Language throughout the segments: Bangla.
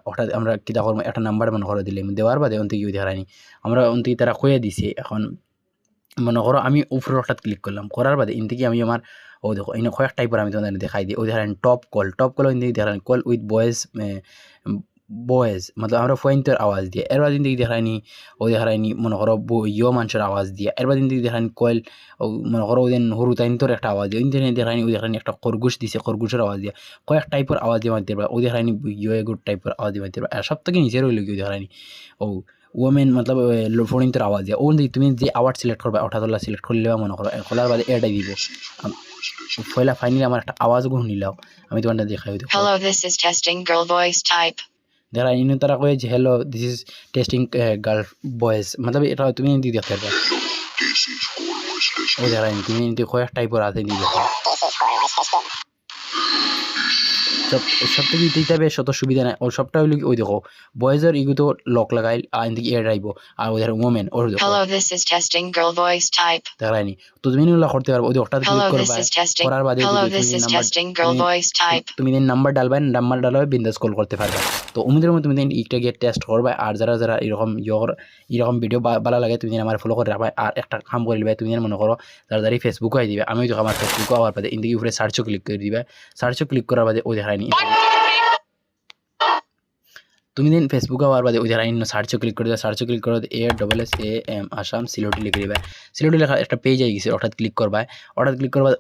হঠাৎ আমরা কিতা করবো একটা নাম্বার মনে করো দিলে দেওয়ার বাদে অন্তে গিয়ে দেখায়নি আমরা অন্তে তারা কয়ে দিছে এখন মনে করো আমি উপরে হঠাৎ ক্লিক করলাম করার বাদে ইন থেকে আমি আমার ও দেখো এনে কয়েক টাইপের আমি তোমাদের দেখাই দিই ও দেখালেন টপ কল ইন থেকে দেখালেন কল উইথ বয়েজ मतलब আমরা ফোনটার আওয়াজ দিয়ে এরবার দিন থেকে দেখায়নি ও দেখায়নি মনে করো ইয়ো মানুষের আওয়াজ দিয়ে এরবার দিন থেকে দেখায়নি কয়েল মনে করো ওদের হরু তাইন্তর একটা আওয়াজ দিয়ে ইন্টারনেট দেখায়নি ও দেখায়নি একটা খরগোশ দিছে খরগোশের আওয়াজ দিয়ে কয়েক টাইপের আওয়াজ দিয়ে মারতে পারবা ও দেখায়নি ইয়ো গুড টাইপের আওয়াজ দিয়ে মারতে পারবা আর সব থেকে নিচের ওই লোক দেখায়নি ও ওমেন मतलब ফোনটার আওয়াজ দিয়ে ও তুমি যে আওয়াজ সিলেক্ট করবা ওটা তোলা সিলেক্ট করলে মনে করো খোলার বাদে এটাই দিব পয়লা ফাইনালি আমার একটা আওয়াজ গুণ নিলাও আমি তোমাদের দেখাই দিই Hello, this is testing girl voice type. যারা ইন তারা কয়ে যে hello this is testing girl boys मतलब এটা তুমি এমনি দেখতে পারবে ও যারা তুমি এমনি কয়েক টাইপের আছে নিয়ে দেখো সব থেকে দিতে হবে শত সুবিধা নাই ও সবটা হইলো ওই দেখো বয়েজের ইগু তো লক লাগাই আর এদিকে এয়ার আইবো আর ওদের ওমেন ওর দেখো Hello, this is testing girl voice type. দেখায়নি তো তুমি নিলা করতে পারবো ওই ওটা ক্লিক Hello, করবা this is testing. করার বাদে Hello, this is testing girl voice type. তুমি দিন নাম্বার ডালবে বিন্দাস কল করতে পারবে তো উমিদের মধ্যে তুমি দিন একটা গিয়ে টেস্ট করবে আর যারা এরকম ভিডিও ভালো লাগে তুমি আমার ফলো করে রাখবে আর একটা কাম করে দিবে তুমি মনে করো তাড়াতাড়ি ফেসবুকে আই দিবে আমি দেখো আমার ফেসবুকে আবার বাদে ইন্দিকে উপরে সার্চও ক্লিক করে দিবে সার্চও ক্লিক করার বাদে ওই দেখায়নি তুমি দিন ফেসবুকে আবার বাদে ওই যারা ইন্ন সার্চও ক্লিক করে দেবে সার্চও ক্লিক করে ASSAM আসাম সিলেটি লিখে দিবে সিলেটি লেখা একটা পেজ আই গেছে হঠাৎ ক্লিক করবা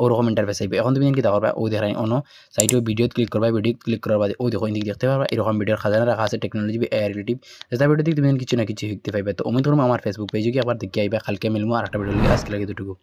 ওরকম ইন্টারফেস আইবে এখন তুমি কি করবা ওই দেখাই অন্য সাইটে ভিডিও ক্লিক করবা ভিডিও ক্লিক করার বাদে ওই দেখো ইন্দিকে দেখতে পারবা এরকম ভিডিওর খাজানা রাখা আছে টেকনোলজি রিলেটিভ যেটা ভিডিও থেকে তুমি কিছু না কিছু শিখতে পাইবে তো আমি তোমার আমার ফেসবুক পেজে কি আবার দেখে আইবা কালকে মিলমু আর একটা ভিডিও আজকে লাগে দুটুকু